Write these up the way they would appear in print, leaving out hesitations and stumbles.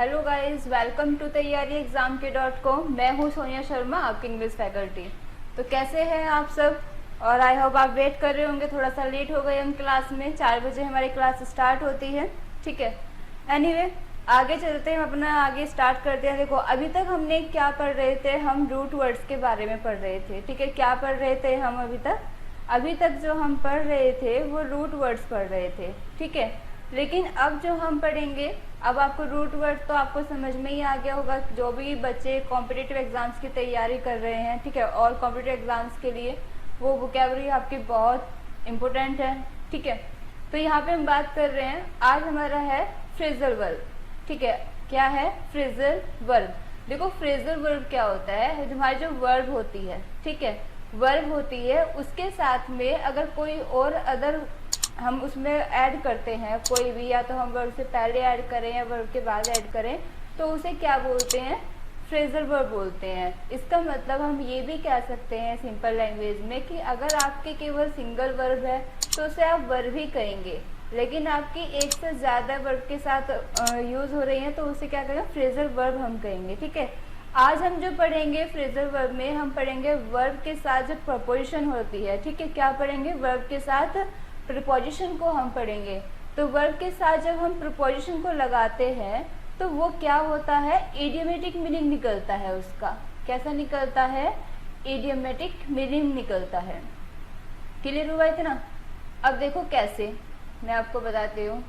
Hello guys, welcome to तैयारी exam के .com। मैं हूँ सोनिया शर्मा, आपकी इंग्लिश फैकल्टी। तो कैसे हैं आप सब? और आई होप आप वेट कर रहे होंगे। थोड़ा सा लेट हो गए हम क्लास में, 4 बजे हमारी क्लास स्टार्ट होती है। ठीक है, एनीवे आगे चलते हैं, अपना आगे स्टार्ट करते हैं। देखो अभी तक हमने क्या पढ़ रहे थे, हम रूट वर्ड्स के बारे में पढ़ रहे थे। ठीक है, क्या पढ़ रहे थे हम अभी तक जो हम पढ़ रहे थे वो रूट वर्ड्स पढ़ रहे थे। ठीक है, लेकिन अब जो हम पढ़ेंगे, अब आपको रूट वर्ड तो आपको समझ में ही आ गया होगा। जो भी बच्चे कॉम्पिटिटिव एग्जाम्स की तैयारी कर रहे हैं, ठीक है, और कॉम्पिटिटिव एग्जाम्स के लिए वो वोकैबुलरी आपकी बहुत इम्पोर्टेंट है। ठीक है, तो यहाँ पे हम बात कर रहे हैं, आज हमारा है फ्रेजल वर्ब। ठीक है, क्या है? Phrasal verb. देखो फ्रेजल वर्ब क्या होता है, हमारी जो वर्ब होती है, ठीक है, वर्ब होती है, उसके साथ में अगर कोई और अदर हम उसमें ऐड करते हैं कोई भी, या तो हम वर्ब से पहले ऐड करें या वर्ब के बाद ऐड करें, तो उसे क्या बोलते हैं? फ्रेजल वर्ब बोलते हैं। इसका मतलब हम ये भी कह सकते हैं सिंपल लैंग्वेज में कि अगर आपके केवल सिंगल वर्ब है तो उसे आप वर्ब ही कहेंगे, लेकिन आपकी एक से ज़्यादा वर्ब के साथ यूज़ हो रही है तो उसे क्या कहेंगे? फ्रेजल वर्ब हम कहेंगे। ठीक है, आज हम जो पढ़ेंगे फ्रेजल वर्ब में, हम पढ़ेंगे वर्ब के साथ जो प्रपोजिशन होती है। ठीक है, क्या पढ़ेंगे? वर्ब के साथ प्रीपोजिशन को हम पढ़ेंगे। तो वर्ब के साथ जब हम प्रीपोजिशन को लगाते हैं तो वो क्या होता है? इडियोमेटिक मीनिंग निकलता है उसका। कैसा निकलता है? इडियोमेटिक मीनिंग निकलता है। क्लियर हुआ इतना? अब देखो कैसे, मैं आपको बताती हूँ।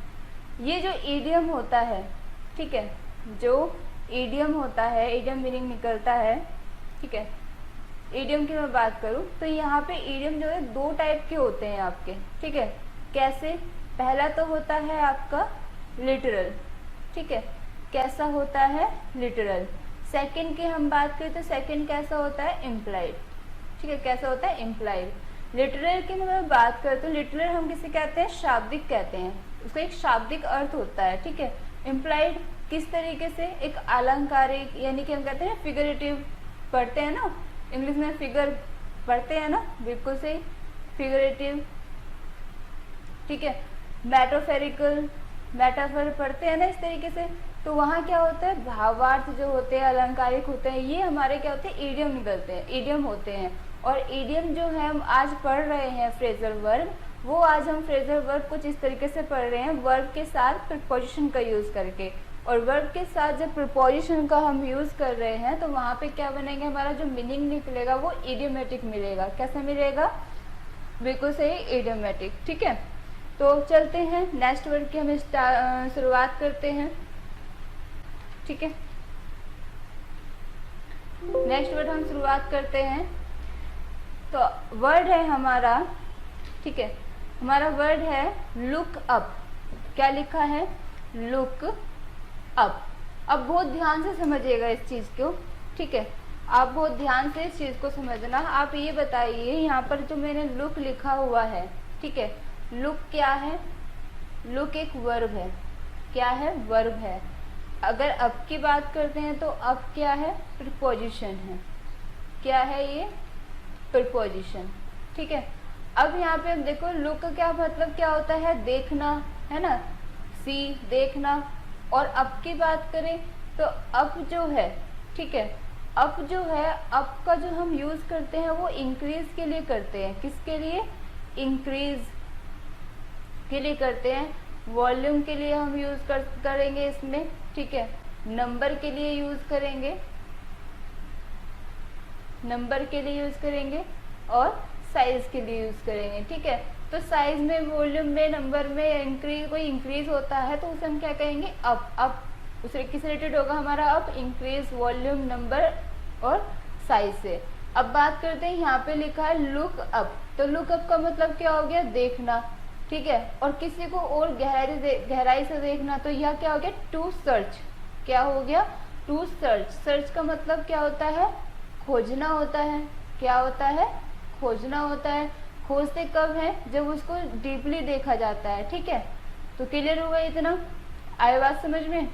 ये जो ईडियम होता है, ठीक है, जो ईडियम होता है, ईडियम मीनिंग निकलता है। ठीक है, ईडियम की मैं बात करूँ तो यहाँ पे ईडियम जो है दो टाइप के होते हैं आपके। ठीक है, कैसे? पहला तो होता है आपका लिटरल। ठीक है, कैसा होता है? लिटरल। सेकंड की हम बात करें तो सेकंड कैसा होता है? इम्प्लाइड। ठीक है, कैसा होता है? इम्प्लाइड। लिटरल की मैं बात करते हैं, लिटरल हम किसे कहते हैं? शाब्दिक कहते हैं, उसका एक शाब्दिक अर्थ होता है। ठीक है, इम्प्लाइड किस तरीके से? एक अलंकारिक, यानी कि हम कहते हैं फिगरेटिव, पढ़ते हैं ना इंग्लिश में, फिगर पढ़ते हैं ना, बिल्कुल सही, फिगरेटिव। ठीक है, मेटाफोरिकल, मेटाफर पढ़ते हैं ना इस तरीके से। तो वहाँ क्या होता है? भावार्थ जो होते हैं, अलंकारिक होते हैं, ये हमारे क्या होते हैं? ईडियम निकलते हैं, ईडियम होते हैं। और ईडियम जो है हम आज पढ़ रहे हैं फ्रेजल वर्ब, वो आज हम फ्रेजल वर्ब कुछ इस तरीके से पढ़ रहे हैं, वर्ब के साथ प्रीपोजिशन का यूज़ करके। और वर्ब के साथ जब प्रीपोजिशन का हम यूज़ कर रहे हैं तो वहाँ पे क्या बनेगा? हमारा जो मीनिंग निकलेगा वो इडियोमेटिक मिलेगा। कैसा मिलेगा? बिल्कुल सही, इडियोमेटिक। ठीक है, तो चलते हैं नेक्स्ट वर्ड की हम शुरुआत करते हैं। ठीक है, नेक्स्ट वर्ड हम शुरुआत करते हैं। तो वर्ड है हमारा, ठीक है, हमारा वर्ड है लुक अप। क्या लिखा है? Look up. अब बहुत ध्यान से समझिएगा इस चीज़ को। ठीक है, आप बहुत ध्यान से इस चीज़ को समझना। आप ये बताइए, यहाँ पर जो मैंने लुक लिखा हुआ है, ठीक है, लुक क्या है? लुक एक वर्ब है। क्या है? वर्ब है। अगर अप की बात करते हैं तो अप क्या है? प्रीपोजिशन है। क्या है ये? प्रीपोजिशन। ठीक है, अब यहाँ पे हम देखो लुक का क्या मतलब क्या होता है? देखना, है ना, सी, देखना। और अप की बात करें तो अप जो है, ठीक है, अप जो है, अप का जो हम यूज़ करते हैं वो इंक्रीज के लिए करते हैं। किसके लिए? इंक्रीज के लिए करते हैं। वॉल्यूम के लिए हम यूज़ करेंगे इसमें। ठीक है, नंबर के लिए यूज़ करेंगे, नंबर के लिए यूज़ करेंगे, और साइज के लिए यूज़ करेंगे। ठीक है, तो साइज में, वॉल्यूम में, नंबर में कोई इंक्रीज होता है तो उसे हम क्या कहेंगे? अप। अप उसे किस रिलेटेड होगा हमारा? अप, इंक्रीज, वॉल्यूम, नंबर और साइज से। अब बात करते हैं, यहाँ पे लिखा है लुक अप। तो लुक अप का मतलब क्या हो गया? देखना। ठीक है, और किसी को और गहराई से देखना, तो यह क्या हो गया? To search. क्या हो गया? To search. सर्च का मतलब क्या होता है? खोजना होता है। क्या होता है? खोजना होता है। खोजते कब है? जब उसको डीपली देखा जाता है। ठीक है, तो क्लियर हुआ इतना? आए बात समझ में?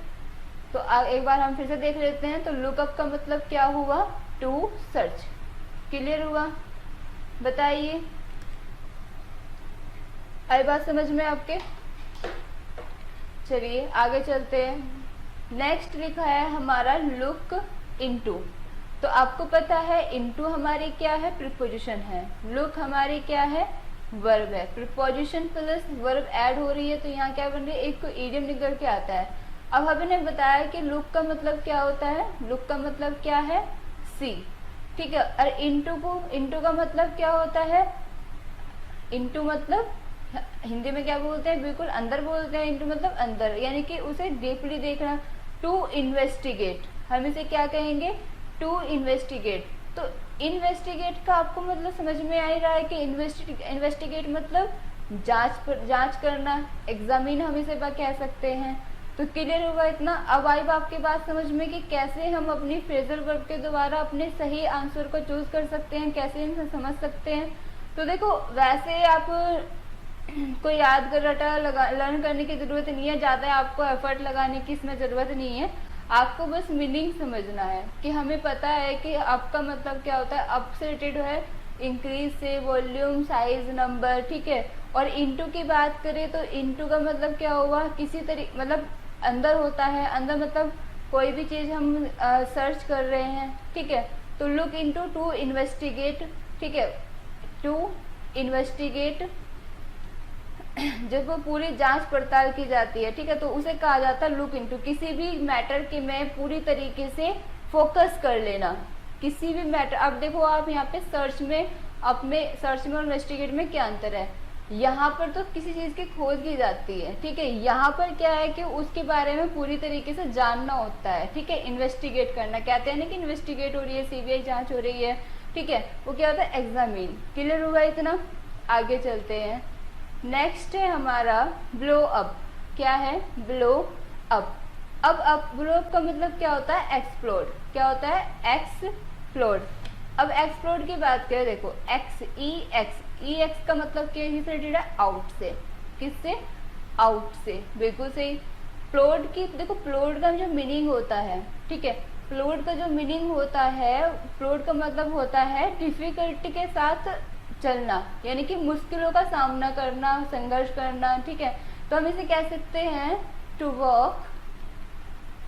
तो एक बार हम फिर से देख लेते हैं। तो लुकअप का मतलब क्या हुआ? To search. क्लियर हुआ? बताइए, आई बात समझ में आपके? चलिए आगे चलते हैं। नेक्स्ट लिखा है हमारा लुक इनटू। तो आपको पता है इनटू हमारी क्या है, प्रीपोजिशन है, लुक हमारी क्या है, वर्ब है। प्रीपोजिशन प्लस वर्ब ऐड हो रही है तो यहाँ क्या बन रही है, एक को इडियम निकल के आता है। अब हमने बताया कि लुक का मतलब क्या होता है, लुक का मतलब क्या है, सी, ठीक है। और इनटू का मतलब क्या होता है, इनटू मतलब हिंदी में क्या बोलते हैं, बिल्कुल अंदर बोलते हैं। इनटू मतलब अंदर, यानी कि उसे डीपली देखना। टू इन्वेस्टिगेट, हम इसे क्या कहेंगे, टू इन्वेस्टिगेट। तो इन्वेस्टिगेट का आपको मतलब समझ में आ ही रहा है कि इन्वेस्टिगेट मतलब जांच करना, एग्जामिन हम इसे कह सकते हैं। तो क्लियर होगा इतना। अब आई आपके बात समझ में कि कैसे हम अपनी फ्रेजल वर्ब के द्वारा अपने सही आंसर को चूज कर सकते हैं, कैसे इनसे समझ सकते हैं। तो देखो वैसे आप कोई याद कर रटा लर्न करने की जरूरत नहीं है, ज्यादा आपको एफर्ट लगाने की इसमें जरूरत नहीं है। आपको बस मीनिंग समझना है कि हमें पता है कि अप का मतलब क्या होता है, अप से रिलेटेड है इंक्रीज से, वॉल्यूम, साइज, नंबर, ठीक है। और इनटू की बात करें तो इनटू का मतलब क्या हुआ, किसी तरीके मतलब अंदर होता है, अंदर मतलब कोई भी चीज हम सर्च कर रहे हैं, ठीक है। तो लुक इनटू, टू इन्वेस्टिगेट, ठीक है, टू इन्वेस्टिगेट जब वो पूरी जांच पड़ताल की जाती है, ठीक है, तो उसे कहा जाता है लुक इनटू। किसी भी मैटर के में पूरी तरीके से फोकस कर लेना, किसी भी मैटर। अब देखो आप यहाँ पे सर्च में और इन्वेस्टिगेट में क्या अंतर है। यहाँ पर तो किसी चीज की खोज की जाती है, ठीक है, यहाँ पर क्या है कि उसके बारे में पूरी तरीके से जानना होता है, ठीक है। इन्वेस्टिगेट करना, कहते हैं ना कि इन्वेस्टिगेट हो रही है, सीबीआई जांच हो रही है, ठीक है, वो क्या होता है, एग्जामिन। क्लियर हुआ इतना, आगे चलते हैं। नेक्स्ट है हमारा ब्लो अप। क्या है, ब्लो अप। अब ब्लो अप का मतलब क्या होता है, एक्सप्लोड। क्या होता है, एक्सप्लोड। अब एक्सप्लोड की बात करें, देखो एक्स का मतलब क्या है, रिलेटेड है आउट से, किससे, आउट से, बिल्कुल सही। प्लोड की देखो, प्लोड का जो मीनिंग होता है, ठीक है, प्लोड का जो मीनिंग होता है, प्लोड का मतलब होता है डिफिकल्टी के साथ चलना, यानी कि मुश्किलों का सामना करना, संघर्ष करना, ठीक है। तो हम इसे कह सकते हैं टू वर्क,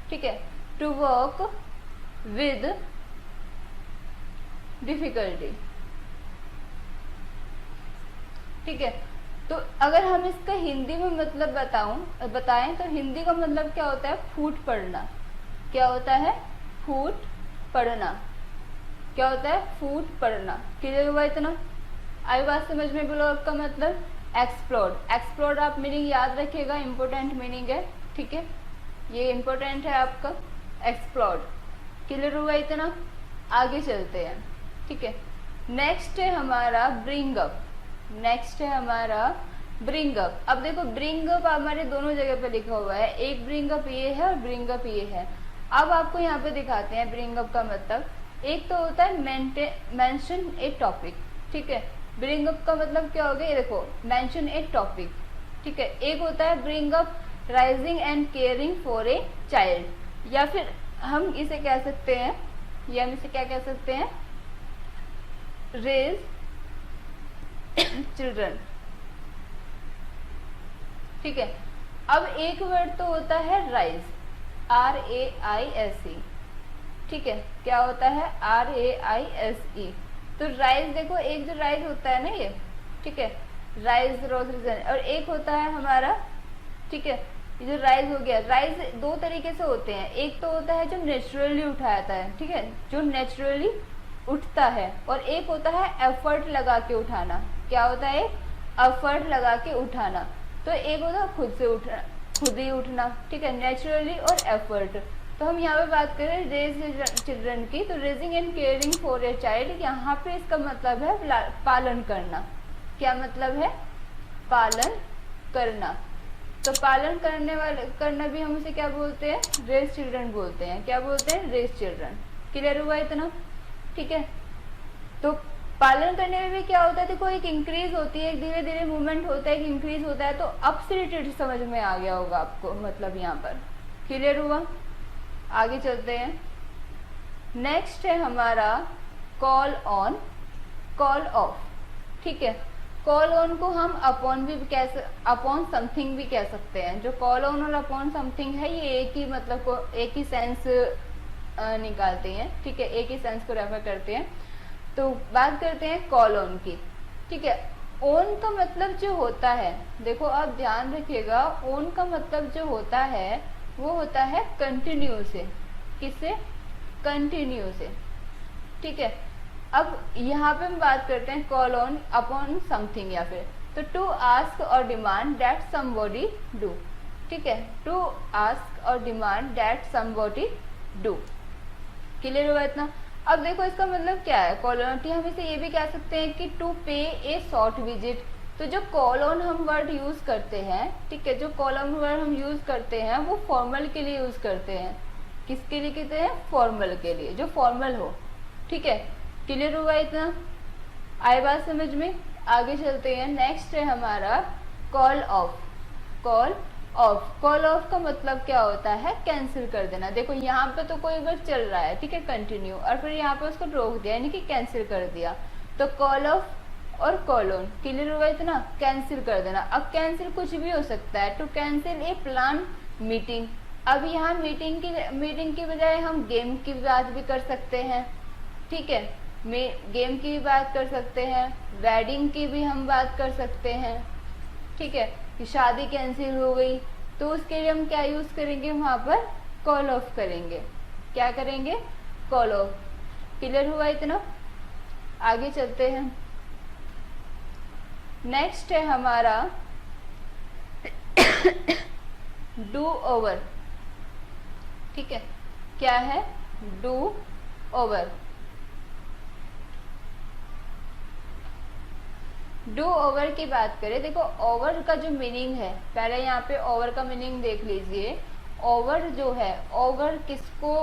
ठीक है, टू वर्क विद डिफिकल्टी, ठीक है। तो अगर हम इसका हिंदी में मतलब बताएं तो हिंदी का मतलब क्या होता है, फूट पड़ना। क्या होता है, फूट पड़ना। क्या होता है, फूट पड़ना। क्लियर हुआ इतना, आई बात समझ में। ब्लो अप का मतलब एक्सप्लोड। एक्सप्लोड आप मीनिंग याद रखिएगा, इंपॉर्टेंट मीनिंग है, ठीक है, ये इंपॉर्टेंट है आपका, एक्सप्लोड। क्लियर हुआ इतना, आगे चलते हैं, ठीक है। नेक्स्ट है हमारा ब्रिंग अप। नेक्स्ट है हमारा ब्रिंग अप। अब देखो ब्रिंग अप हमारे दोनों जगह पे लिखा हुआ है, एक ब्रिंग अप ये है और ब्रिंग अप ये है। अब आपको यहाँ पे दिखाते हैं ब्रिंग अप का मतलब। एक तो होता है मेंशन ए टॉपिक, ठीक है, ब्रिंग अप का मतलब क्या हो गया, ये देखो मेंशन ए टॉपिक, ठीक है। एक होता है bring up rising and caring for a child, या फिर हम इसे कह सकते हैं, या हम इसे क्या कह सकते हैं, रेज चिल्ड्रन, ठीक है। अब एक वर्ड तो होता है राइज, RAISE, ठीक है, क्या होता है, RAISE। तो राइज देखो, एक जो राइज होता है ना ये, ठीक है, राइज रोज रीजन, और एक होता है हमारा, ठीक है, ये जो राइज हो गया। राइज दो तरीके से होते हैं, एक तो होता है जो नेचुरली उठाता है, ठीक है, जो नेचुरली उठता है, और एक होता है एफर्ट लगा के उठाना। क्या होता है, एफर्ट लगा के उठाना। तो एक होता है खुद से उठना, खुद ही उठना, ठीक है, नेचुरली और एफर्ट। तो हम यहाँ पे बात करें रेज चिल्ड्रन की, तो raising and caring for a child, यहाँ पे इसका मतलब है पालन करना। क्या मतलब है, पालन करना। तो पालन करना भी हम उसे क्या बोलते हैं, रेज चिल्ड्रन बोलते हैं। क्या बोलते हैं, रेज चिल्ड्रन। क्लियर हुआ इतना, ठीक है। तो पालन करने में भी क्या होता है, देखो एक इंक्रीज होती है, एक धीरे धीरे मूवमेंट होता है, एक इंक्रीज होता है। तो अप से रिलेटेड समझ में आ गया होगा आपको, मतलब यहाँ पर क्लियर हुआ। आगे चलते हैं। नेक्स्ट है हमारा कॉल ऑन, कॉल ऑफ, ठीक है। कॉल ऑन को हम अपॉन भी अपॉन समथिंग भी कह सकते हैं। जो कॉल ऑन और अपॉन समथिंग है ये एक ही मतलब को एक ही सेंस निकालते हैं, ठीक है, एक ही सेंस को रेफर करते हैं। तो बात करते हैं कॉल ऑन की, ठीक है। ऑन का मतलब जो होता है, देखो आप ध्यान रखिएगा, ऑन का मतलब जो होता है वो होता है कंटिन्यू से। किससे? कंटिन्यू से, ठीक है। अब यहाँ पे हम बात करते हैं कॉल ऑन अपॉन समथिंग या फिर तो टू आस्क और डिमांड दैट समबॉडी डू, ठीक है। टू आस्क और demand that somebody do, clear हुआ इतना। अब देखो इसका मतलब क्या है कॉल ऑन की, हम इसे ये भी कह सकते हैं कि टू पे ए शॉर्ट विजिट। तो जो कॉल ऑन हम वर्ड यूज करते हैं, ठीक है, जो कॉल ऑन वर्ड हम यूज करते हैं वो फॉर्मल के लिए यूज करते हैं। किसके लिए कहते हैं? फॉर्मल के लिए, जो फॉर्मल हो, ठीक है। क्लियर हुआ इतना? आए बात समझ में? आगे चलते हैं। नेक्स्ट है हमारा call of. Call of, call of का मतलब क्या होता है? कैंसिल कर देना। देखो यहाँ पे तो कोई वर्ड चल रहा है, ठीक है, कंटिन्यू, और फिर यहाँ पे उसको रोक दिया यानी कि कैंसिल कर दिया। तो कॉल ऑफ और कॉल ऑन, क्लियर हुआ इतना? कैंसिल कर देना। अब कैंसिल कुछ भी हो सकता है। To cancel A plan meeting. अब यहाँ मीटिंग की बजाय हम गेम की बात भी कर सकते हैं, ठीक है, गेम की भी बात कर सकते हैं, वेडिंग की भी हम बात कर सकते हैं, ठीक है, कि शादी कैंसिल हो गई तो उसके लिए हम क्या यूज करेंगे? वहां पर कॉल ऑफ करेंगे। क्या करेंगे? Call of. क्लियर हुआ इतना? आगे चलते हैं। नेक्स्ट है हमारा डू ओवर, ठीक है। क्या है? Do over. डू ओवर की बात करें, देखो ओवर का जो मीनिंग है, पहले यहाँ पे ओवर का मीनिंग देख लीजिए। ओवर जो है, ओवर किसको,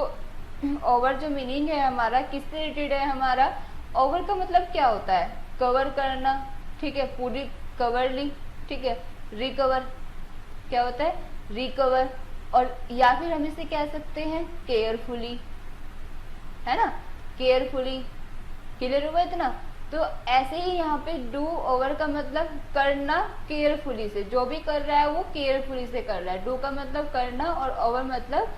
ओवर जो मीनिंग है हमारा किससे रिलेटेड है? हमारा ओवर का मतलब क्या होता है? कवर करना, ठीक है, पूरी कवर ली, ठीक है। रिकवर क्या होता है? रिकवर। और या फिर हम इसे कह सकते हैं केयरफुली, है ना, केयरफुली। क्लियर हुआ इतना? तो ऐसे ही यहाँ पे डू ओवर का मतलब करना केयरफुली से, जो भी कर रहा है वो केयरफुली से कर रहा है। डू का मतलब करना और ओवर मतलब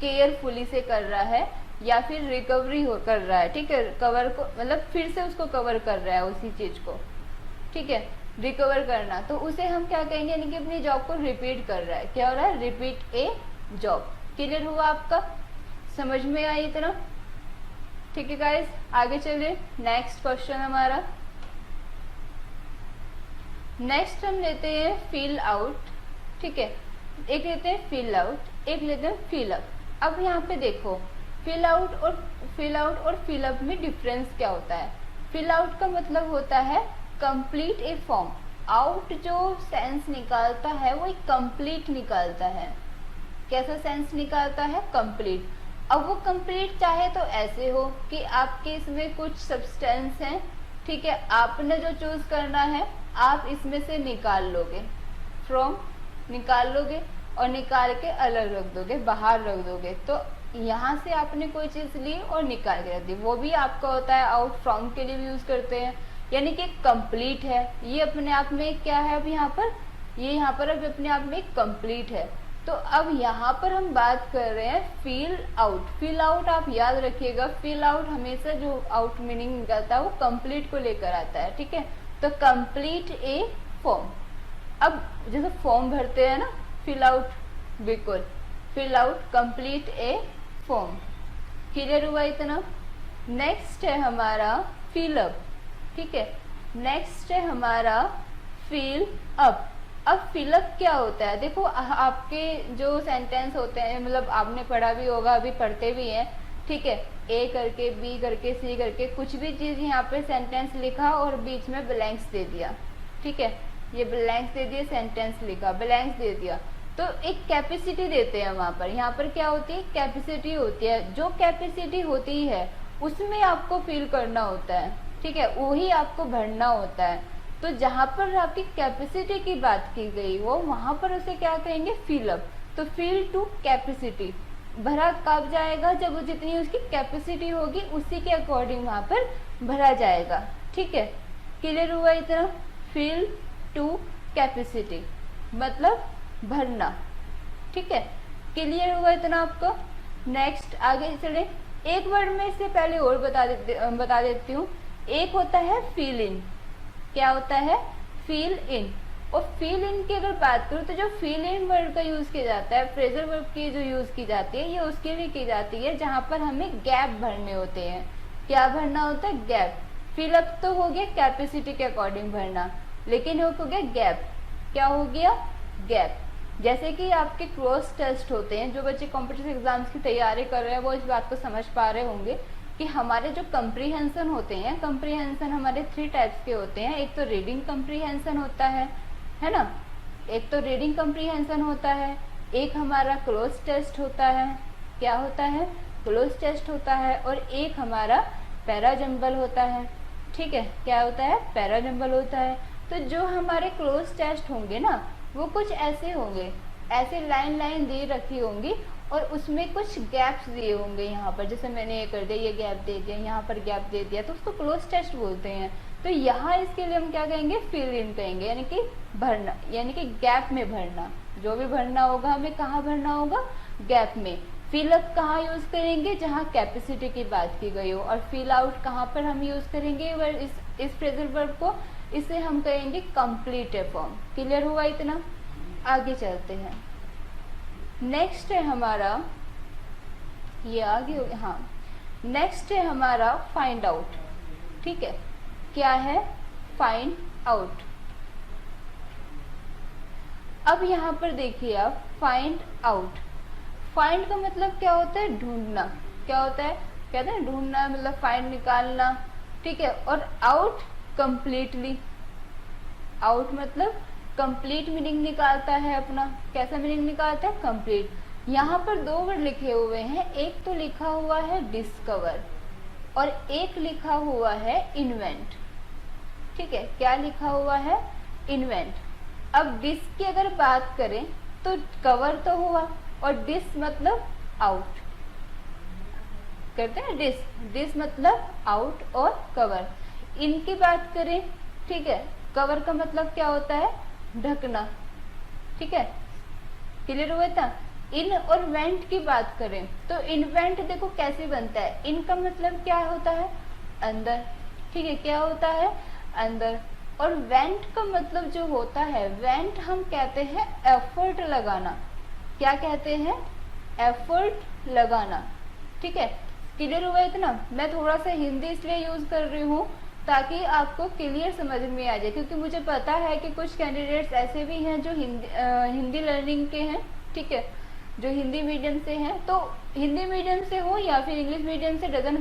केयरफुली से कर रहा है या फिर रिकवरी हो कर रहा है, ठीक है, कवर को मतलब फिर से उसको कवर कर रहा है उसी चीज को, ठीक है, रिकवर करना। तो उसे हम क्या कहेंगे? यानी कि अपनी जॉब को रिपीट कर रहा है। क्या हो रहा है? रिपीट ए जॉब। क्लियर हुआ आपका? समझ में आई इतना? ठीक है गाइस, आगे चलिए। नेक्स्ट क्वेश्चन हमारा, नेक्स्ट हम लेते हैं फील आउट, ठीक है। एक लेते हैं फील आउट, एक लेते हैं फील अप। अब यहाँ पे देखो फील आउट और फील अप में डिफरेंस क्या होता है? फील आउट का मतलब होता है कंप्लीट ए फॉर्म। आउट जो सेंस निकालता है वो एक कंप्लीट निकालता है। कैसा सेंस निकालता है? कंप्लीट। अब वो कंप्लीट चाहे तो ऐसे हो कि आपके इसमें कुछ सब्सटेंस है, ठीक है, आपने जो चूज करना है आप इसमें से निकाल लोगे, फ्रॉम निकाल लोगे और निकाल के अलग रख दोगे, बाहर रख दोगे। तो यहाँ से आपने कोई चीज ली और निकाल के रख दी, वो भी आपका होता है आउट। फ्रॉम के लिए भी यूज करते हैं, यानी कि कंप्लीट है ये अपने आप में। क्या है अब यहाँ पर? ये यहाँ पर अब अपने आप में कंप्लीट है। तो अब यहाँ पर हम बात कर रहे हैं फील आउट। फील आउट आप याद रखिएगा, फील आउट हमेशा जो आउट मीनिंग निकलता है वो कंप्लीट को लेकर आता है, ठीक है। तो कंप्लीट ए फॉर्म। अब जैसे फॉर्म भरते हैं ना, फिल आउट, बिल्कुल फिल आउट कंप्लीट ए फॉर्म। क्लियर हुआ इतना? नेक्स्ट है हमारा फिल अप, ठीक है। नेक्स्ट है हमारा फिल अप। अब फिलअप क्या होता है? देखो आपके जो सेंटेंस होते हैं, मतलब आपने पढ़ा भी होगा, अभी पढ़ते भी हैं, ठीक है, ए करके बी करके सी करके कुछ भी चीज यहाँ पे सेंटेंस लिखा और बीच में ब्लैंक्स दे दिया, ठीक है, ये ब्लैंक्स दे दिए, सेंटेंस लिखा, ब्लैंक्स दे दिया। तो एक कैपेसिटी देते हैं वहां पर। यहाँ पर क्या होती है? कैपेसिटी होती है। जो कैपेसिटी होती है उसमें आपको फिल करना होता है, ठीक है, वही आपको भरना होता है। तो जहां पर आपकी कैपेसिटी की बात की गई हो वहां पर उसे क्या कहेंगे? Fill up. तो फिल टू कैपेसिटी, भरा कब जाएगा? जब वो जितनी उसकी कैपेसिटी होगी उसी के अकॉर्डिंग वहां पर भरा जाएगा, ठीक है। क्लियर हुआ इतना? फिल टू कैपेसिटी, मतलब भरना। ठीक है, क्लियर हुआ इतना आपको। नेक्स्ट आगे चले, एक वर्ड में इससे पहले और बता देती हूँ। एक होता है फिल इन। क्या होता है? Fill in. और फिल इन की अगर बात करूँ तो जो फिल इन वर्ड का यूज किया जाता है, फ्रेजल वर्ब की जो यूज की जाती है, ये उसके लिए की जाती है जहां पर हमें गैप भरने होते हैं। क्या भरना होता है? गैप। फिल अप तो हो गया कैपेसिटी के अकॉर्डिंग भरना, लेकिन हो गया गैप। क्या हो गया? गैप। जैसे कि आपके क्रॉस टेस्ट होते हैं, जो बच्चे कॉम्पिटिटिव एग्जाम्स की तैयारी कर रहे हैं वो इस बात को समझ पा रहे होंगे कि हमारे जो कंप्रीहेंशन होते हैं, कंप्रीहेंशन हमारे 3 टाइप्स के होते हैं। एक तो रीडिंग कंप्रीहेंशन होता है ना, एक तो रीडिंग कंप्रीहेंशन होता है, एक हमारा क्लोज टेस्ट होता है। क्या होता है? क्लोज टेस्ट होता है। और एक हमारा पैराजंबल होता है। ठीक है, क्या होता है? पैराजंबल होता है। तो जो हमारे क्लोज टेस्ट होंगे ना, वो कुछ ऐसे होंगे, ऐसे लाइन लाइन दे रखी होंगी और उसमें कुछ गैप्स दिए होंगे। यहाँ पर जैसे मैंने ये कर दिया, ये गैप दे दिया, यहाँ पर गैप दे दिया, तो उसको क्लोज टेस्ट बोलते हैं। तो यहाँ इसके लिए हम क्या कहेंगे? फिल इन कहेंगे, यानी कि भरना, यानी कि गैप में भरना। जो भी भरना होगा हमें कहाँ भरना होगा? गैप में। फिल अप कहाँ यूज करेंगे? जहाँ कैपेसिटी की बात की गई हो। और फिल आउट कहाँ पर हम यूज करेंगे? इस फ्रेजल वर्ब को, इसे हम कहेंगे कंप्लीट फॉर्म। क्लियर हुआ इतना? आगे चलते हैं। नेक्स्ट है हमारा, ये आगे हो गया, हाँ। नेक्स्ट है हमारा फाइंड आउट। ठीक है, क्या है? Find out. अब यहाँ पर देखिए आप, फाइंड आउट। फाइंड का मतलब क्या होता है? ढूंढना। क्या होता है? कहते हैं ढूंढना, मतलब फाइंड निकालना। ठीक है, और आउट कंप्लीटली। आउट मतलब कंप्लीट मीनिंग निकालता है अपना। कैसा मीनिंग निकालता है? कंप्लीट। यहाँ पर 2 वर्ड लिखे हुए हैं, एक तो लिखा हुआ है डिस्कवर और एक लिखा हुआ है इन्वेंट। ठीक है, क्या लिखा हुआ है? इन्वेंट। अब डिस की अगर बात करें तो कवर तो हुआ, और डिस मतलब आउट। करते हैं डिस, डिस मतलब आउट और कवर। इनकी बात करें, ठीक है, कवर का मतलब क्या होता है? ढकना। ठीक है, क्लियर हुआ था। इन और वेंट की बात करें तो इनवेंट देखो कैसे बनता है। इन का मतलब क्या होता है? अंदर। ठीक है, क्या होता है? अंदर। और वेंट का मतलब जो होता है, वेंट हम कहते हैं एफर्ट लगाना। क्या कहते हैं? एफर्ट लगाना। ठीक है, क्लियर हुआ इतना। मैं थोड़ा सा हिंदी इसलिए यूज कर रही हूँ ताकि आपको क्लियर समझ में आ जाए, क्योंकि मुझे पता है कि कुछ कैंडिडेट्स ऐसे भी हैं जो हिंदी लर्निंग के हैं। ठीक है, जो हिंदी मीडियम से हैं, तो हिंदी मीडियम से हो या फिर इंग्लिश मीडियम से, डजंट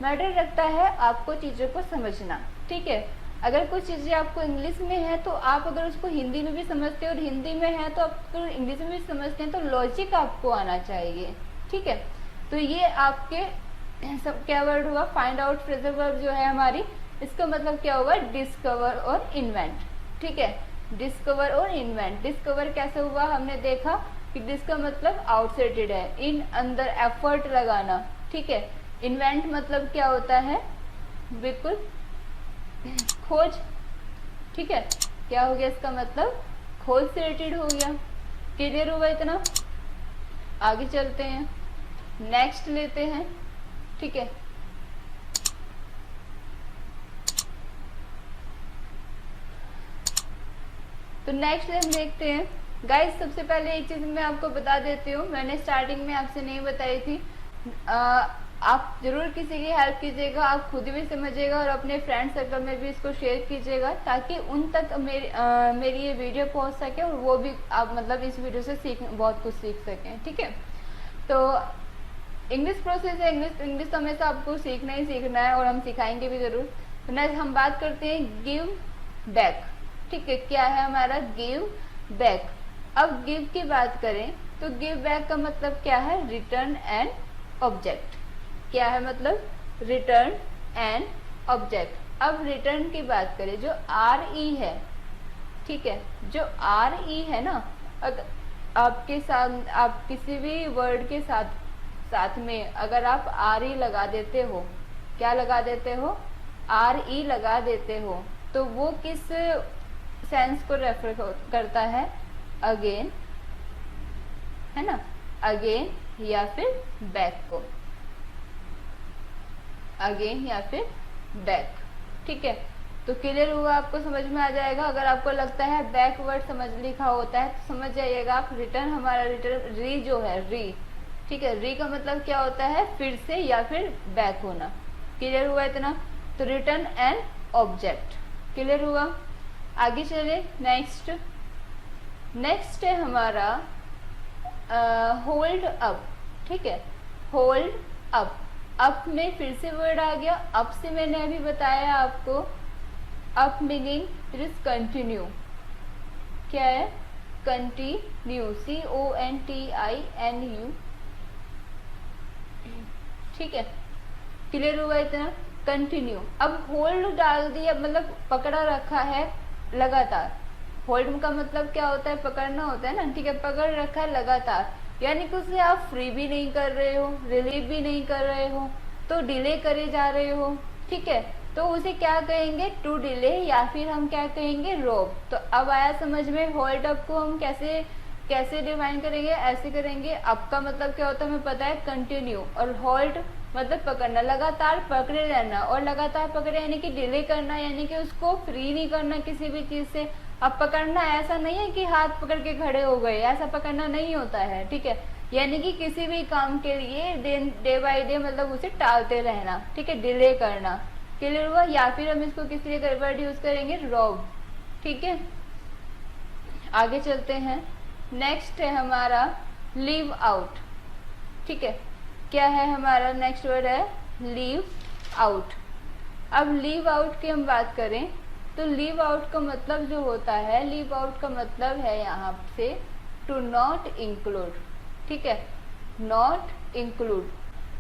मैटर रखता है आपको चीज़ों को समझना। ठीक है, अगर कुछ चीज़ें आपको इंग्लिश में है तो आप अगर उसको हिंदी में भी समझते हैं, और हिंदी में है तो आप अगर इंग्लिश में भी समझते हैं, तो लॉजिक आपको आना चाहिए। ठीक है, तो ये आपके सब क्या वर्ड हुआ? फाइंड आउट फ्रेजल वर्ब जो है हमारी, इसका मतलब क्या होगा? डिस्कवर और इन्वेंट। ठीक है, डिस्कवर और इन्वेंट। डिस्कवर कैसे हुआ? हमने देखा कि डिस का मतलब आउटसाइडेड है, इन अंदर एफर्ट लगाना। ठीक है, इन्वेंट मतलब क्या होता है? बिल्कुल खोज। ठीक है, क्या हो गया इसका मतलब? खोज से रिलेटेड हो गया। क्लियर हुआ इतना? आगे चलते हैं, नेक्स्ट लेते हैं। ठीक है, तो नेक्स्ट हम देखते हैं। गाइस, सबसे पहले एक चीज मैं आपको बता देती हूँ, मैंने स्टार्टिंग में आपसे नहीं बताई थी। आप जरूर किसी की हेल्प कीजिएगा, आप खुद भी समझिएगा और अपने फ्रेंड सर्कल में भी इसको शेयर कीजिएगा, ताकि उन तक मेरी ये वीडियो पहुंच सके और वो भी आप मतलब इस वीडियो से बहुत कुछ सीख सकें। ठीक है, तो इंग्लिश प्रोसेस है, इंग्लिश तो हमेशा आपको सीखना ही सीखना है और हम सिखाएंगे भी जरूर। तो नेक्स्ट हम बात करते हैं गिव बैक। ठीक है, क्या है हमारा? Give back. अब गिव की बात करें तो गिव बैक का मतलब क्या है? Return an object. क्या है मतलब? Return an object. अब रिटर्न की बात करें, जो आर ई है, ठीक है, जो आर ई है ना, अगर आपके साथ आप किसी भी वर्ड के साथ में अगर आप आर ई लगा देते हो, क्या लगा देते हो? आर ई लगा देते हो, तो वो किस सेंस को रेफर करता है? अगेन, है ना, अगेन या फिर बैक को, अगेन या फिर बैक। ठीक है, तो क्लियर हुआ, आपको समझ में आ जाएगा। अगर आपको लगता है बैकवर्ड समझ लिखा होता है तो समझ जाइएगा आप। रिटर्न, हमारा रिटर्न री जो है, री, ठीक है, री का मतलब क्या होता है? फिर से या फिर बैक होना। क्लियर हुआ इतना? तो रिटर्न एन ऑब्जेक्ट। क्लियर हुआ? आगे चले, नेक्स्ट। नेक्स्ट है हमारा होल्ड अप। ठीक है, होल्ड अप। अप में फिर से वर्ड आ गया। अप से मैंने अभी बताया आपको, up meaning it is continue. क्या है? Continue, CONTINU। ठीक है, क्लियर हुआ इतना? कंटिन्यू। अब होल्ड डाल दिया, मतलब पकड़ा रखा है लगातार। होल्ड का मतलब क्या होता है? पकड़ना होता है ना। ठीक है, पकड़ रखा है लगातार, यानी कि उसे आप फ्री भी नहीं कर रहे हो, रिलीव भी नहीं कर रहे हो, तो डिले करे जा रहे हो। ठीक है, तो उसे क्या कहेंगे? टू डिले, या फिर हम क्या कहेंगे? रोब। तो अब आया समझ में? होल्ड अप को हम कैसे डिफाइन करेंगे? ऐसे करेंगे। अप का मतलब क्या होता है हमें पता है, कंटिन्यू, और होल्ड मतलब पकड़ना, लगातार पकड़े रहना। और लगातार पकड़े यानी कि डिले करना, यानी कि उसको फ्री नहीं करना किसी भी चीज से। अब पकड़ना ऐसा नहीं है कि हाथ पकड़ के खड़े हो गए, ऐसा पकड़ना नहीं होता है। ठीक है, यानी कि किसी भी काम के लिए डे बाय डे मतलब उसे टालते रहना। ठीक है, डिले करना। क्लियर हुआ? या फिर हम इसको किसी लिए वर्ड यूज करेंगे? रॉब। ठीक है, आगे चलते हैं। नेक्स्ट है हमारा लीव आउट। ठीक है, क्या है हमारा नेक्स्ट वर्ड? है लीव आउट। अब लीव आउट की हम बात करें तो लीव आउट का मतलब जो होता है, लीव आउट का मतलब है यहाँ से टू नॉट इंक्लूड। ठीक है, नॉट इंक्लूड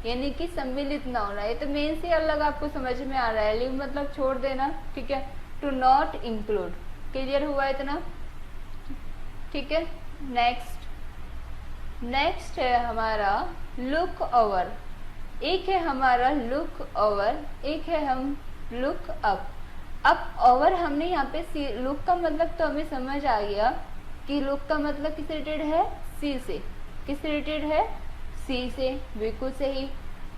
यानी कि सम्मिलित ना होना। ये तो मेन से अलग आपको समझ में आ रहा है। लीव मतलब छोड़ देना। ठीक है, टू नॉट इंक्लूड। क्लियर हुआ इतना? ठीक है, नेक्स्ट है हमारा लुक ओवर। एक है हमारा लुक ओवर, एक है हम लुक अप। अब ओवर हमने यहाँ पे लुक का मतलब तो हमें समझ आ गया कि लुक का मतलब किस रिलेटेड है? सी से। किस रिलेटेड है? सी से। बिल्कुल सही।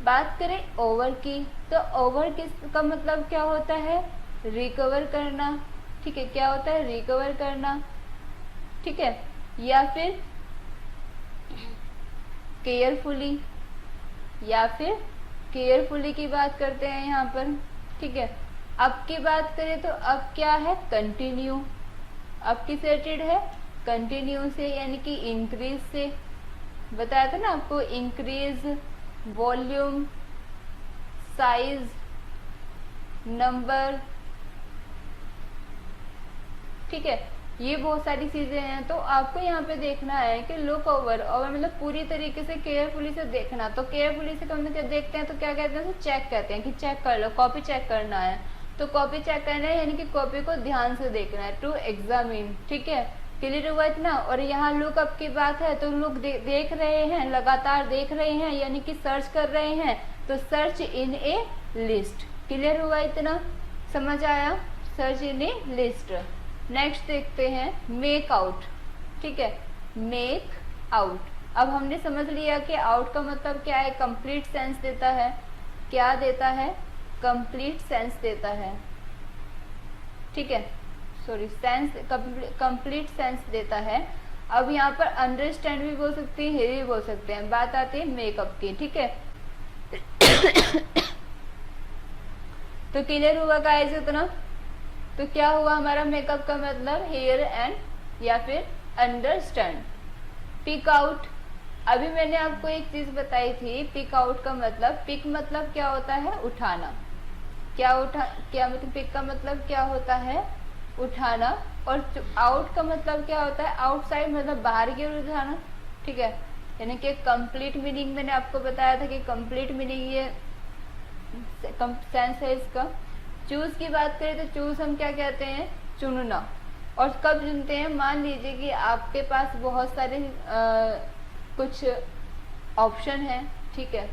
बात करें ओवर की तो ओवर किसका मतलब क्या होता है? रिकवर करना। ठीक है, क्या होता है? रिकवर करना। ठीक है, या फिर केयरफुली, या फिर केयरफुली की बात करते हैं यहाँ पर। ठीक है, अब की बात करें तो अब क्या है? कंटिन्यू। अब किस रिलेटेड है? कंटिन्यू से, यानी कि इंक्रीज से। बताया था ना आपको, इंक्रीज, वॉल्यूम, साइज, नंबर। ठीक है, ये बहुत सारी चीजें हैं। तो आपको यहाँ पे देखना है कि लुक ओवर, मतलब पूरी तरीके से केयरफुली से देखना। तो केयरफुली से हम जब देखते हैं तो क्या कहते हैं? तो चेक कहते हैं कि चेक कर लो, कॉपी चेक करना है। तो कॉपी चेक करना है यानी कि कॉपी को ध्यान से देखना है, टू एग्जामिन। ठीक है, क्लियर हुआ इतना? और यहाँ लुक अप की बात है तो लुक देख रहे हैं, लगातार देख रहे हैं, यानी कि सर्च कर रहे हैं। तो search in A list. Clear हुआ इतना? समझ आया? Search in A list. Next देखते हैं मेक आउट। ठीक है, मेक आउट। अब हमने समझ लिया कि आउट का मतलब क्या है? कंप्लीट सेंस देता है। क्या देता है? कंप्लीट सेंस देता है। ठीक है, सॉरी, सेंस, कंप्लीट सेंस देता है। अब यहाँ पर अंडरस्टैंड भी बोल सकते हैं, हेयर भी बोल सकते हैं। बात आती है मेकअप की। ठीक है, तो क्लियर हुआ गाइस इतना? तो क्या हुआ हमारा मेकअप का मतलब? हेयर एंड या फिर अंडरस्टैंड। Pick out. अभी मैंने आपको एक चीज बताई थी, पिक आउट का मतलब। पिक मतलब क्या होता है? उठाना। क्या मतलब पिक का मतलब क्या होता है? उठाना। और आउट का मतलब क्या होता है? आउटसाइड, मतलब बाहर की ओर उठाना। ठीक है, यानी कि कंप्लीट मीनिंग मैंने आपको बताया था कि कंप्लीट मीनिंग ये सेंस है इसका। चूज की बात करें तो चूज हम क्या कहते हैं? चुनना। और कब चुनते हैं? मान लीजिए कि आपके पास बहुत सारे कुछ ऑप्शन है। ठीक है,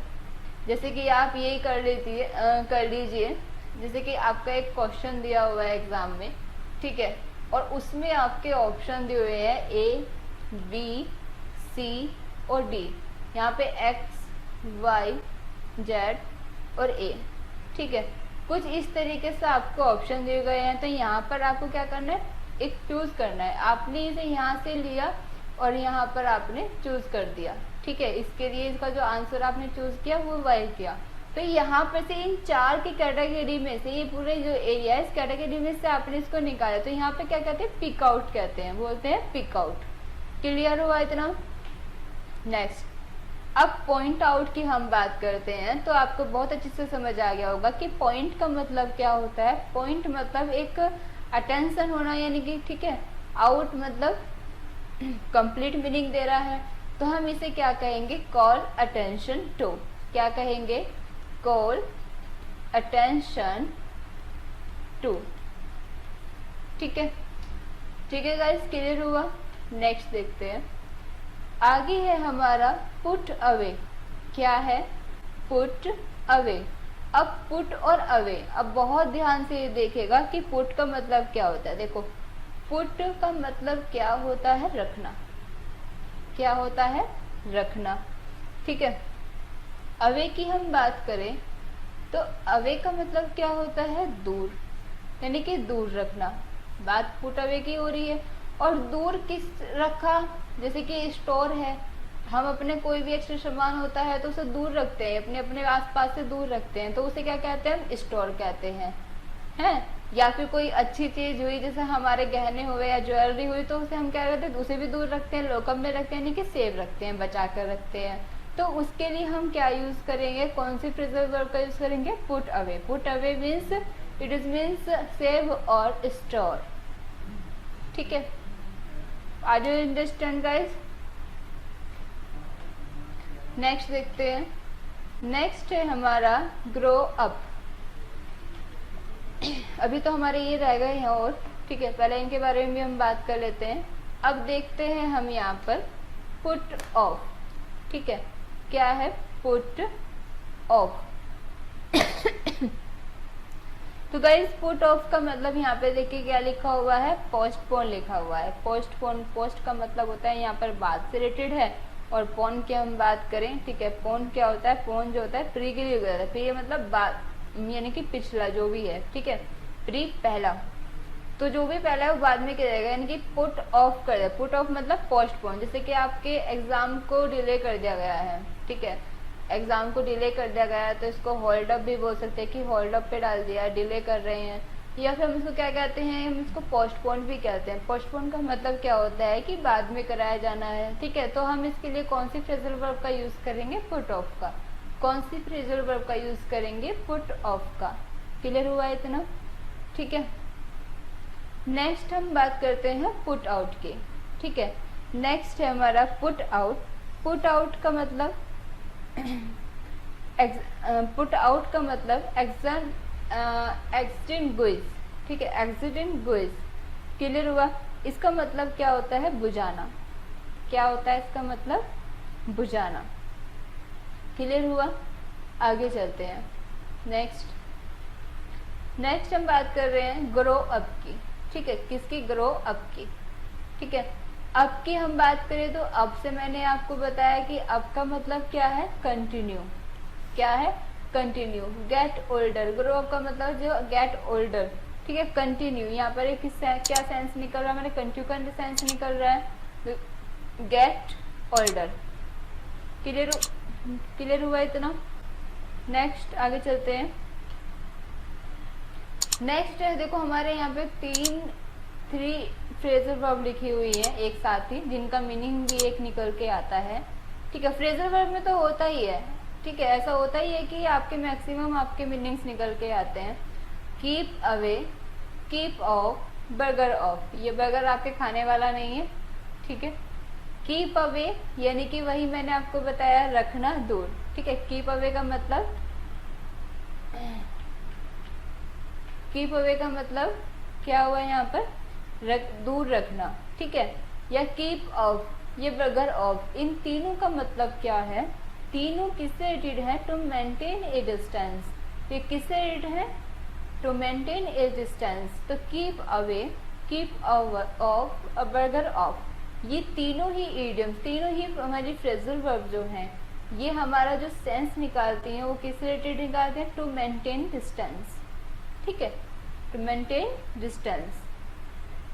जैसे कि आप यही कर लीजिए जैसे कि आपका एक क्वेश्चन दिया हुआ है एग्जाम में, ठीक है, और उसमें आपके ऑप्शन दिए हुए हैं ए, बी, सी और डी। यहाँ पे एक्स, वाई, जेड और ए, ठीक है। कुछ इस तरीके से आपको ऑप्शन दिए गए हैं, तो यहाँ पर आपको क्या करना है, एक चूज करना है। आपने इसे यहाँ से लिया और यहाँ पर आपने चूज कर दिया, ठीक है। इसके लिए इसका जो आंसर आपने चूज किया वो वाई किया। तो यहाँ पर से इन 4 की कैटेगरी में से, ये पूरे जो एरिया है इस कैटेगरी में से आपने इसको निकाला, तो यहाँ पे क्या कहते हैं, पिक आउट कहते हैं, बोलते हैं पिक आउट। क्लियर हुआ इतना? नेक्स्ट, अब पॉइंट आउट की हम बात करते हैं, तो आपको बहुत अच्छे से समझ आ गया होगा कि पॉइंट का मतलब क्या होता है। पॉइंट मतलब एक अटेंशन होना, यानी कि ठीक है, आउट मतलब कंप्लीट मीनिंग दे रहा है, तो हम इसे क्या कहेंगे, कॉल अटेंशन टू। क्या कहेंगे, कॉल अटेंशन टू, ठीक है। ठीक है गाइस, क्लियर हुआ? नेक्स्ट देखते हैं, आगे है हमारा पुट अवे। क्या है, पुट अवे। अब पुट और अवे, अब बहुत ध्यान से देखेगा कि पुट का मतलब क्या होता है। देखो, पुट का मतलब क्या होता है, रखना। क्या होता है, रखना, ठीक है। अवे की हम बात करें तो अवे का मतलब क्या होता है, दूर, यानी कि दूर रखना। बात पुट अवे की हो रही है, और दूर किस रखा, जैसे कि स्टोर है, हम अपने कोई भी एक्स्ट्रा सामान होता है तो उसे दूर रखते हैं, अपने अपने आसपास से दूर रखते हैं, तो उसे क्या कहते हैं, स्टोर कहते हैं, हैं। या फिर कोई अच्छी चीज हुई, जैसे हमारे गहने हुए या ज्वेलरी हुई, तो उसे हम क्या करते हैं, उसे भी दूर रखते हैं, लॉकअप में रखते हैं, यानी कि सेव रखते हैं, बचा कर रखते हैं। तो उसके लिए हम क्या यूज करेंगे, कौन सी फ्रेजल वर्ब का यूज करेंगे, put away. Put away means, it is means save और स्टोर, ठीक है। Are you understand guys? Next देखते हैं, नेक्स्ट है हमारा ग्रो अप। अभी तो हमारे ये रह गए हैं और, ठीक है, पहले इनके बारे में भी हम बात कर लेते हैं। अब देखते हैं हम यहाँ पर पुट ऑफ, ठीक है। क्या है, पुट ऑफ। तो गाइस, पुट ऑफ का मतलब यहाँ पे देखिए क्या लिखा हुआ है, पोस्टपोन लिखा हुआ है। पोस्टपोन, पोस्ट का मतलब होता है यहाँ पर बात से रिलेटेड है, और पोन की हम बात करें, ठीक है, पोन क्या होता है, पोन जो होता है प्री के लिए होता है। प्री मतलब बात, यानी कि पिछला जो भी है, ठीक है, प्री पहला, तो जो भी पहला है वो बाद में क्या रहेगा, यानी कि पुट ऑफ कर दिया। पुट ऑफ मतलब पोस्टपोन, जैसे कि आपके एग्जाम को डिले कर दिया गया है, ठीक है, एग्जाम को डिले कर दिया गया है, तो इसको होल्ड अप भी बोल सकते हैं कि होल्ड अप पे डाल दिया, डिले कर रहे हैं, या फिर हम इसको क्या कहते हैं, हम इसको पोस्टपोन भी कहते हैं। पोस्टपोन का मतलब क्या होता है कि बाद में कराया जाना है, ठीक है। तो हम इसके लिए कौन सी फ्रेजल वर्ब का यूज करेंगे, पुट ऑफ का। कौन सी फ्रेजल वर्ब का यूज करेंगे, पुट ऑफ का। क्लियर हुआ इतना, ठीक है। नेक्स्ट हम बात करते हैं पुट आउट की, ठीक है। नेक्स्ट है हमारा पुट आउट। पुट आउट का मतलब पुट आउट का मतलब एक्सटिंग्विश, ठीक है, एक्सटिंग्विश। क्लियर हुआ? इसका मतलब क्या होता है, बुझाना। क्या होता है इसका मतलब, बुझाना। क्लियर हुआ? आगे चलते हैं। नेक्स्ट हम बात कर रहे हैं ग्रो अप की, ठीक है। किसकी, ग्रो अप की, ठीक है। अप की हम बात करें तो अप से मैंने आपको बताया कि अप का मतलब क्या है, कंटिन्यू। क्या है, continue. Get older, grow up का मतलब जो गेट ओल्डर, ठीक है, कंटिन्यू। यहाँ पर एक क्या सेंस निकल रहा है, मैंने कंटिन्यू का सेंस निकल रहा है, गेट ओल्डर। क्लियर हुआ इतना? नेक्स्ट आगे चलते हैं। नेक्स्ट है, देखो हमारे यहाँ पे 3 फ्रेजल वर्ब लिखी हुई है एक साथ ही, जिनका मीनिंग भी एक निकल के आता है, ठीक है। फ्रेजल वर्ब में तो होता ही है, ठीक है, ऐसा होता ही है कि आपके मैक्सिमम आपके मीनिंग्स निकल के आते हैं। Keep away, keep of, burger of. ये बर्गर आपके खाने वाला नहीं है, ठीक है। कीप अवे यानी कि वही मैंने आपको बताया, रखना, दूर, ठीक है। कीप अवे का मतलब, कीप अवे का मतलब क्या हुआ यहाँ पर, दूर रखना, ठीक है। या कीप ऑफ, ये बर्गर ऑफ, इन तीनों का मतलब क्या है, तीनों किससे रिलेटेड है, टू मेंटेन ए डिस्टेंस। ये किससे रिलेटेड है, टू मेंटेन ए डिस्टेंस, तो keep away, keep of, a burger of, ये तीनों ही इडियम्स, तीनों ही हमारी फ्रेजल वर्ब जो हैं, ये हमारा जो सेंस निकालती हैं वो किस रिलेटेड निकालते हैं, टू मेंटेन डिस्टेंस, ठीक है, टू मेंटेन डिस्टेंस।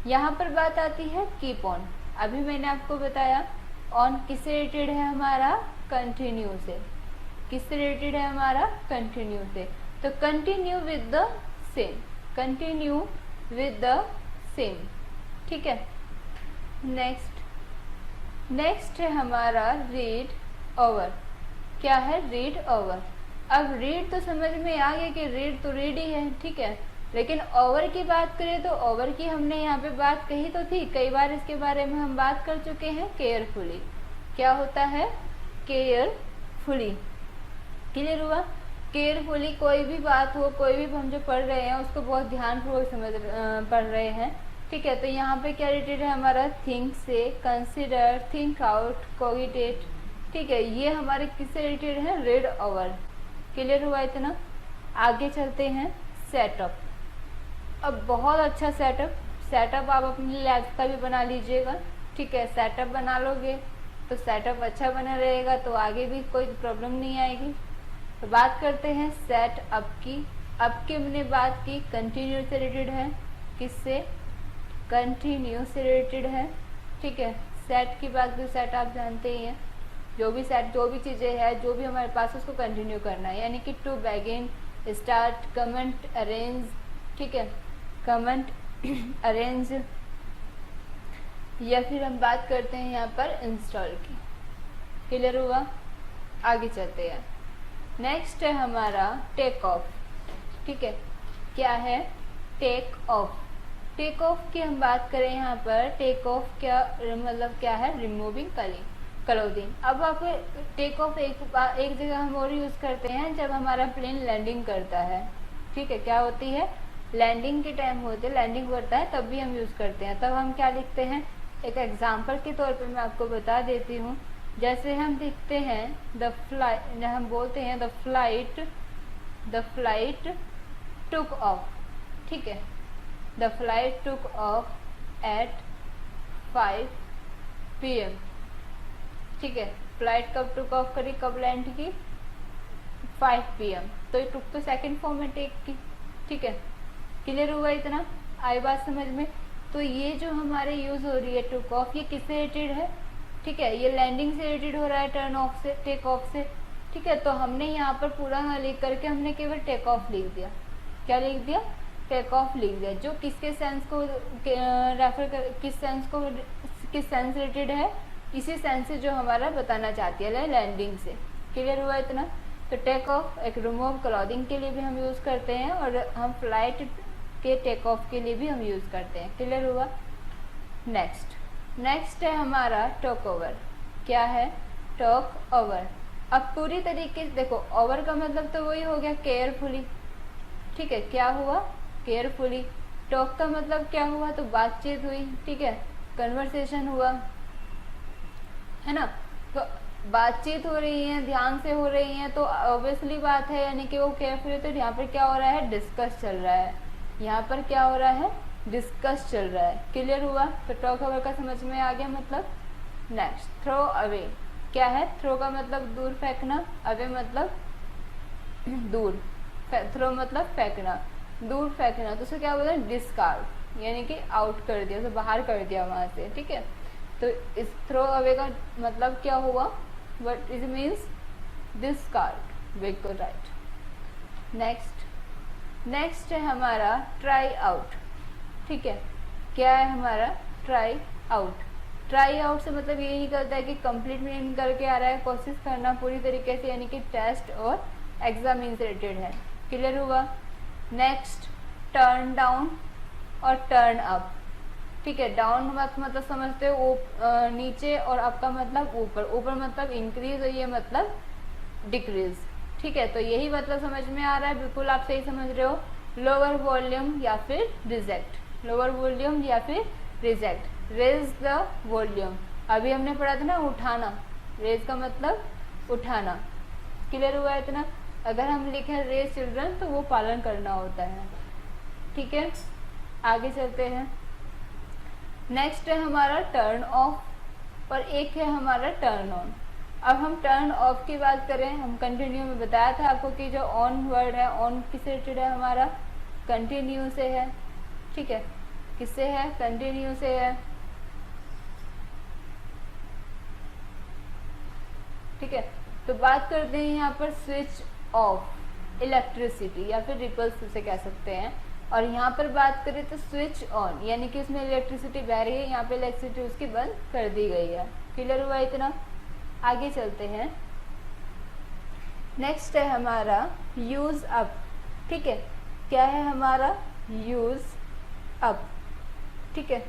यहाँ पर बात आती है कीप ऑन, अभी मैंने आपको बताया ऑन किस रिलेटेड है हमारा, कंटिन्यू से, किस रिलेटेड है हमारा, कंटिन्यू से, तो continue with the same, continue with the same, ठीक है। नेक्स्ट है हमारा रीड ओवर, क्या है, रीड ओवर। अब रीड तो समझ में आ गया कि रीड तो रीड ही है, ठीक है, लेकिन ओवर की बात करें तो ओवर की हमने यहाँ पे बात कही तो थी, कई बार इसके बारे में हम बात कर चुके हैं, केयरफुली, क्या होता है, केयरफुली, क्लियर हुआ। केयरफुली कोई भी बात हो, कोई भी हम जो पढ़ रहे हैं उसको बहुत ध्यानपूर्वक पढ़ रहे हैं, ठीक है। तो यहाँ पे क्या रिलेटेड है हमारा, थिंक से, कंसिडर, थिंक आउट, कोगिटेट, ठीक है, ये हमारे किससे रिलेटेड है, रीड ओवर, क्लियर हुआ इतना। आगे चलते हैं सेटअप। अब बहुत अच्छा सेटअप आप अपनी लैब का भी बना लीजिएगा, ठीक है, सेटअप बना लोगे तो सेटअप अच्छा बना रहेगा, तो आगे भी कोई प्रॉब्लम नहीं आएगी। तो बात करते हैं सेट अप की। अब की हमने बात की कंटिन्यू से रिलेटेड है, किससे, कंटिन्यू से रिलेटेड है, ठीक है। सेट की बात भी, सेट आप जानते ही हैं, जो भी सेट, जो भी चीज़ें हैं, जो भी हमारे पास उसको कंटिन्यू करना है, यानी कि to begin, start, comment, arrange, ठीक है, कमेंट, अरेंज, या फिर हम बात करते हैं यहाँ पर इंस्टॉल की, क्लियर हुआ। आगे चलते हैं, नेक्स्ट है हमारा टेक ऑफ, ठीक है, क्या है, टेक ऑफ। टेक ऑफ की हम बात करें यहाँ पर, टेक ऑफ क्या मतलब क्या है, रिमूविंग क्लोथिंग। अब आप टेक ऑफ एक जगह हम और यूज़ करते हैं जब हमारा प्लेन लैंडिंग करता है, ठीक है, क्या होती है, लैंडिंग के टाइम होते, लैंडिंग करता है तब भी हम यूज़ करते हैं। तब हम क्या लिखते हैं, एक एग्जाम्पल के तौर पे मैं आपको बता देती हूँ, जैसे हम लिखते हैं द फ्लाइट, हम बोलते हैं द फ्लाइट टुक ऑफ, ठीक है, the flight took off at 5 PM, ठीक है, फ्लाइट कब टुक ऑफ करी, कब लैंड की, 5 PM, तो ये टुक तो सेकंड फॉर्म है टेक की, ठीक है, क्लियर हुआ इतना, आई बात समझ में। तो ये जो हमारे यूज़ हो रही है टुक ऑफ, ये किससे रिलेटेड है, ठीक है, ये लैंडिंग से रिलेटेड हो रहा है, टर्न ऑफ से, टेक ऑफ से, ठीक है। तो हमने यहाँ पर पूरा ना लिख करके हमने केवल टेक ऑफ लिख दिया, क्या लिख दिया, टेक ऑफ लिख दिया, जो किसके सेंस को रेफर कर, किस सेंस रिलेटेड है, इसी सेंस से जो हमारा बताना चाहती है, लैंडिंग से, क्लियर हुआ इतना। तो टेक ऑफ एक रिमूव क्लॉथिंग के लिए भी हम यूज़ करते हैं, और हम फ्लाइट के टेक ऑफ के लिए भी हम यूज़ करते हैं, क्लियर हुआ। नेक्स्ट है हमारा टॉक ओवर, क्या है, टॉक ओवर। अब पूरी तरीके से देखो, ओवर का मतलब तो वही हो गया केयरफुली, ठीक है, क्या हुआ, केयरफुली। टॉक का मतलब क्या हुआ, तो बातचीत हुई, ठीक है, कन्वर्सेशन हुआ, है ना। तो बातचीत हो रही है, ध्यान से हो रही है, तो ऑब्वियसली बात है, यानी कि वो केयरफुली, तो यहाँ पर क्या हो रहा है, डिस्कस चल रहा है, यहाँ पर क्या हो रहा है, डिस्कस चल रहा है, क्लियर हुआ। तो टॉक ओवर का समझ में आ गया मतलब। नेक्स्ट थ्रो अवे, क्या है, थ्रो का मतलब दूर फेंकना, अवे मतलब दूर, थ्रो मतलब फेंकना, दूर फेंकना, तो उसे क्या बोलते हैं, डिस्कार्ड, यानी कि आउट कर दिया, उसे बाहर कर दिया वहाँ से, ठीक है। तो इस थ्रो अवे का मतलब क्या हुआ, बट इट मीन्स डिस्कार्ड, बिल्कुल राइट। नेक्स्ट है हमारा ट्राई आउट, ठीक है, क्या है हमारा, ट्राई आउट। ट्राई आउट से मतलब ये निकलता है कि कंप्लीट मीनिंग करके आ रहा है, कोशिश करना पूरी तरीके से, यानी कि टेस्ट और एग्जामिन से रिलेटेड है, क्लियर हुआ। नेक्स्ट टर्न डाउन और टर्न अप, ठीक है, डाउन मतलब समझते हो नीचे, और अप का मतलब ऊपर, ऊपर मतलब इंक्रीज और ये मतलब डिक्रीज, ठीक है। तो यही मतलब समझ में आ रहा है, बिल्कुल आप सही समझ रहे हो। लोअर वॉल्यूम या फिर रिजेक्ट, लोअर वॉल्यूम या फिर रिजेक्ट। रेज द वॉल्यूम, अभी हमने पढ़ा था ना, उठाना, रेज का मतलब उठाना, क्लियर हुआ इतना। अगर हम लिखें रेज चिल्ड्रन, तो वो पालन करना होता है, ठीक है, आगे चलते हैं। नेक्स्ट है हमारा टर्न ऑफ और एक है हमारा टर्न ऑन। अब हम टर्न ऑफ की बात करें, हम कंटिन्यू में बताया था आपको कि जो ऑन वर्ड है, ऑन किससे रिलेटेड है, हमारा कंटिन्यू से है, ठीक है, किससे है, कंटिन्यू से है, ठीक है। तो बात करते हैं यहाँ पर स्विच ऑफ इलेक्ट्रिसिटी या फिर रिपल्स उसे कह सकते हैं, और यहाँ पर बात करें तो स्विच ऑन यानी कि उसमें इलेक्ट्रिसिटी बह रही है, यहाँ पे इलेक्ट्रिसिटी उसकी बंद कर दी गई है। क्लियर हुआ इतना? आगे चलते हैं। नेक्स्ट है हमारा यूज अप, ठीक है, क्या है हमारा यूज अप, ठीक है।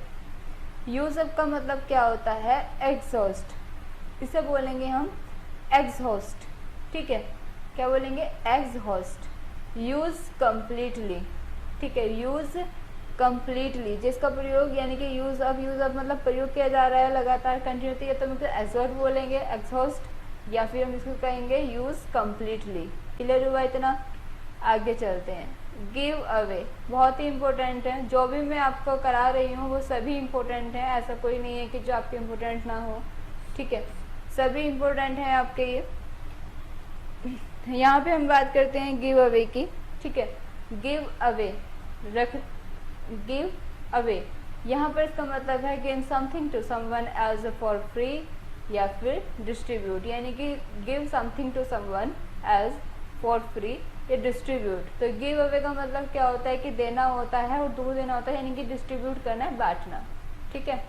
यूज अप का मतलब क्या होता है, एग्जॉस्ट, इसे बोलेंगे हम एग्जॉस्ट, ठीक है, क्या बोलेंगे, एग्जॉस्ट। यूज कंप्लीटली, ठीक है, यूज कंप्लीटली जिसका प्रयोग यानी कि यूज अप मतलब प्रयोग किया जा रहा है लगातार कंटिन्यूटी, तो हम इसे एग्जॉस्ट बोलेंगे, एग्जॉस्ट, या फिर हम इसको कहेंगे यूज कंप्लीटली। क्लियर हुआ इतना? आगे चलते हैं। गिव अवे बहुत ही इम्पोर्टेंट है, जो भी मैं आपको करा रही हूँ वो सभी इम्पोर्टेंट है, ऐसा कोई नहीं है कि जो आपके इम्पोर्टेंट ना हो, ठीक है, सभी इम्पोर्टेंट है आपके ये। यहाँ पे हम बात करते हैं गिव अवे की, ठीक है, गिव अवे गिव अवे यहाँ पर इसका मतलब है give something to someone as for free या फिर डिस्ट्रीब्यूट, यानी कि give something to someone as for free या डिस्ट्रीब्यूट। तो गिव अवे का मतलब क्या होता है कि देना होता है और दूर देना होता है, यानी कि डिस्ट्रीब्यूट करना है, बांटना, ठीक है।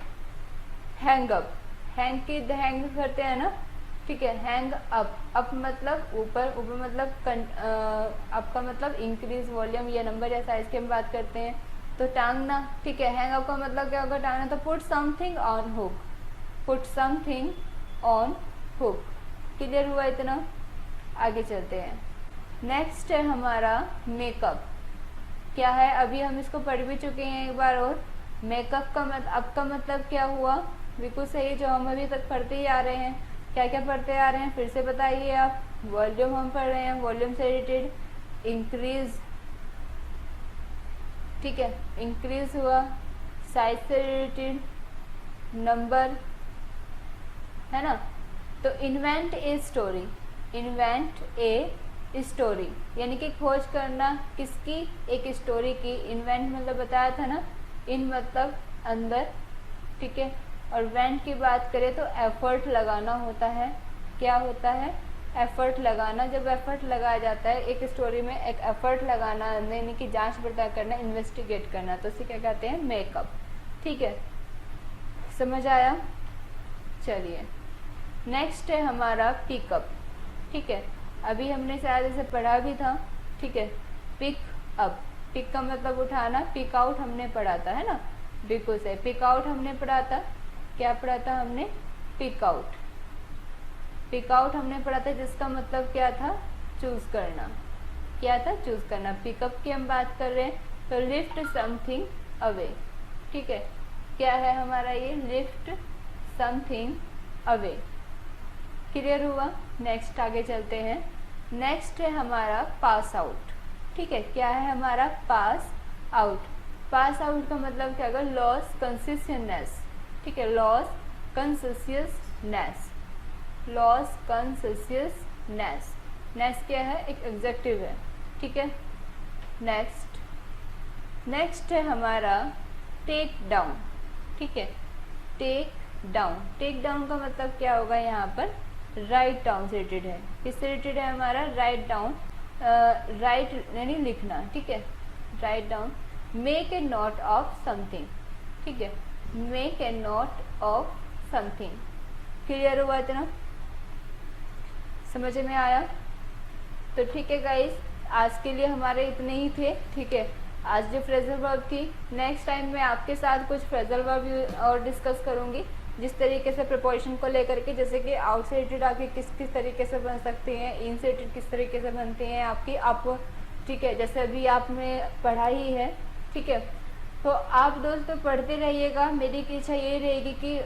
हैंग अप, हैंग की हैंग करते हैं ना, ठीक है, हैंग अप, अप मतलब ऊपर, ऊपर मतलब अप का मतलब इंक्रीज वॉल्यूम या नंबर या साइज की हम बात करते हैं, तो टांगना, ठीक है। हैंग अप का मतलब क्या होगा, टांगना, तो put something on hook, put something on hook. Clear हुआ इतना? आगे चलते हैं। नेक्स्ट है हमारा मेकअप, क्या है, अभी हम इसको पढ़ भी चुके हैं एक बार और। मेकअप का अप का मतलब क्या हुआ, बिल्कुल सही, जो हम अभी तक पढ़ते ही आ रहे हैं। क्या क्या पढ़ते आ रहे हैं फिर से बताइए आप। वॉल्यूम हम पढ़ रहे हैं, वॉल्यूम से रिलेटेड इंक्रीज, ठीक है, इंक्रीज हुआ, साइज से रिलेटेड नंबर, है ना। तो invent a story, invent a story यानी कि खोज करना, किसकी, एक स्टोरी की। इन्वेंट मतलब बताया था ना, इन मतलब अंदर, ठीक है, और वेंट की बात करें तो एफर्ट लगाना होता है, क्या होता है, एफर्ट लगाना। जब एफर्ट लगाया जाता है एक स्टोरी में, एक एफर्ट लगाना यानी कि जांच पड़ताल करना, इन्वेस्टिगेट करना, तो इसे क्या कहते हैं, मेकअप, ठीक है, समझ आया? चलिए नेक्स्ट है हमारा पिकअप, ठीक है, अभी हमने शायद इसे पढ़ा भी था, ठीक है। पिक अप, पिक का मतलब उठाना, पिक आउट हमने पढ़ा था, है ना, बिल्कुल से पिक आउट हमने पढ़ा था, क्या पढ़ा था हमने, पिक आउट, पिक आउट हमने पढ़ा था, जिसका मतलब क्या था, चूज करना, क्या था, चूज करना। पिकअप की हम बात कर रहे हैं, तो लिफ्ट समथिंग अवे, ठीक है, क्या है हमारा ये, लिफ्ट समथिंग अवे। क्लियर हुआ? नेक्स्ट आगे चलते हैं। नेक्स्ट है हमारा पास आउट, ठीक है, क्या है हमारा, पास आउट। पास आउट का मतलब क्या होगा, लॉस कंसिस्टेंटनेस, ठीक है, लॉस कंसिस्टेंटनेस, लॉस कंसिस्टेंटनेस, नेक्स्ट क्या है, एक एडजेक्टिव है, ठीक है। नेक्स्ट है हमारा टेक डाउन, ठीक है, टेक डाउन। टेक डाउन का मतलब क्या होगा, यहाँ पर राइट डाउन से रिलेटेड है, किससे रिलेटेड है हमारा, राइट डाउन, राइट यानी लिखना, ठीक है, write down. Make a note of something, ठीक है, make a note of something. Clear हुआ इतना? समझ में आया? तो ठीक है गाइस, आज के लिए हमारे इतने ही थे, ठीक है। आज जो फ्रेजल वर्ब थी, नेक्स्ट टाइम मैं आपके साथ कुछ फ्रेजल वर्ब और डिस्कस करूंगी, जिस तरीके से प्रिपोजिशन को लेकर के, जैसे कि आउट से रिलेटेड आपके किस किस तरीके से बन सकते हैं, इन से रिलेटेड किस तरीके से बनते हैं आपकी, आप, ठीक है, जैसे अभी आपने पढ़ा ही है, ठीक है। तो आप दोस्तों पढ़ते रहिएगा, मेरी इच्छा यही रहेगी कि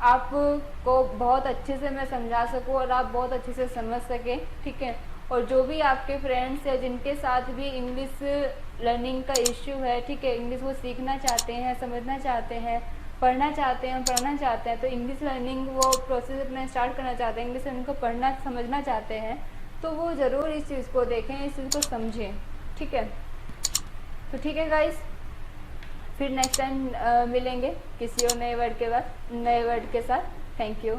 आपको बहुत अच्छे से मैं समझा सकूं और आप बहुत अच्छे से समझ सकें, ठीक है। और जो भी आपके फ्रेंड्स या जिनके साथ भी इंग्लिश लर्निंग का इश्यू है, ठीक है, इंग्लिश वो सीखना चाहते हैं, समझना चाहते हैं, पढ़ना चाहते हैं, पढ़ना चाहते हैं, तो इंग्लिश लर्निंग वो प्रोसेस अपना स्टार्ट करना चाहते हैं, इंग्लिश लर्निंग को पढ़ना समझना चाहते हैं, तो वो ज़रूर इस चीज़ को देखें, इस चीज़ को समझें, ठीक है। तो ठीक है गाइस, फिर नेक्स्ट टाइम मिलेंगे किसी और नए वर्ड के साथ। Thank you.